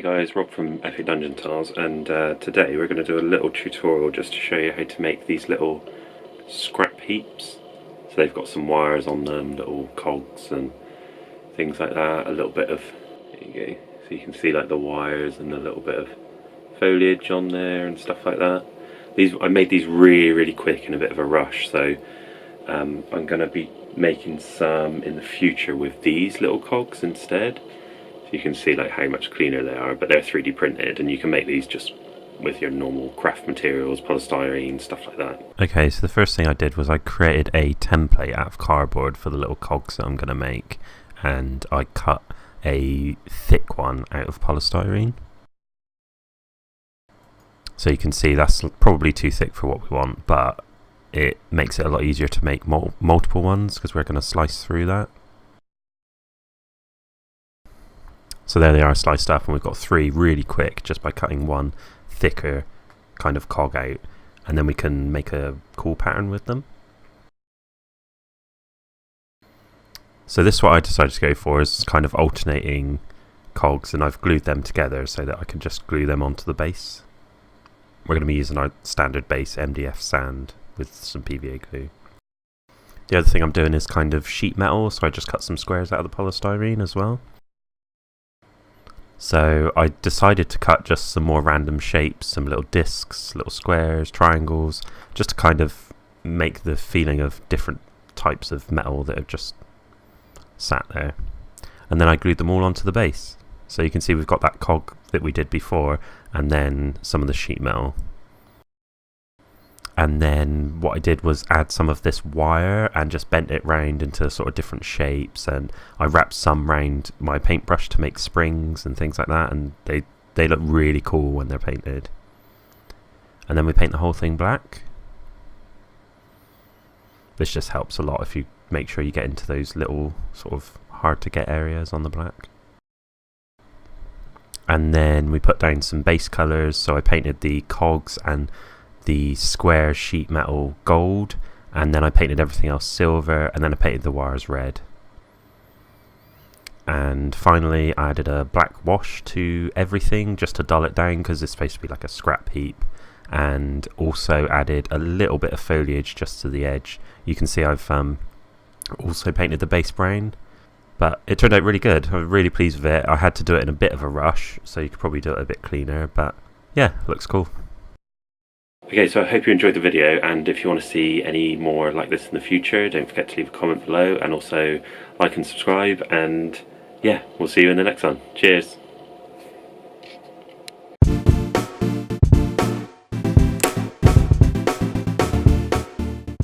guys, Rob from Epic Dungeon Tiles, and today we're going to do a little tutorial just to show you how to make these little scrap heaps. So they've got some wires on them, little cogs and things like that, a little bit of, there you go, so you can see like the wires and a little bit of foliage on there and stuff like that. I made these really quick in a bit of a rush, so I'm going to be making some in the future with these little cogs instead. You can see like how much cleaner they are, but they're 3D printed and you can make these just with your normal craft materials, polystyrene, stuff like that. Okay, so the first thing I did was I created a template out of cardboard for the little cogs that I'm going to make, and I cut a thick one out of polystyrene. So you can see that's probably too thick for what we want, but it makes it a lot easier to make multiple ones because we're going to slice through that. So there they are sliced up, and we've got three really quick just by cutting one thicker kind of cog out, and then we can make a cool pattern with them. So this is what I decided to go for, is kind of alternating cogs, and I've glued them together so that I can just glue them onto the base. We're going to be using our standard base MDF sand with some PVA glue. The other thing I'm doing is kind of sheet metal, so I just cut some squares out of the polystyrene as well. So I decided to cut just some more random shapes, some little discs, little squares, triangles, just to kind of make the feeling of different types of metal that have just sat there. And then I glued them all onto the base. So you can see we've got that cog that we did before, and then some of the sheet metal. And then what I did was add some of this wire and just bent it round into sort of different shapes, and I wrapped some round my paintbrush to make springs and things like that, and they look really cool when they're painted. And then we paint the whole thing black. This just helps a lot if you make sure you get into those little sort of hard to get areas on the black. And then we put down some base colours, so I painted the cogs and the square sheet metal gold, and then I painted everything else silver, and then I painted the wires red. And finally I added a black wash to everything just to dull it down because it's supposed to be like a scrap heap, and also added a little bit of foliage just to the edge. You can see I've also painted the base brown, but it turned out really good. I'm really pleased with it. I had to do it in a bit of a rush, so you could probably do it a bit cleaner, but yeah, looks cool. Okay, so I hope you enjoyed the video, and if you want to see any more like this in the future, don't forget to leave a comment below, and also like and subscribe, and yeah, we'll see you in the next one. Cheers!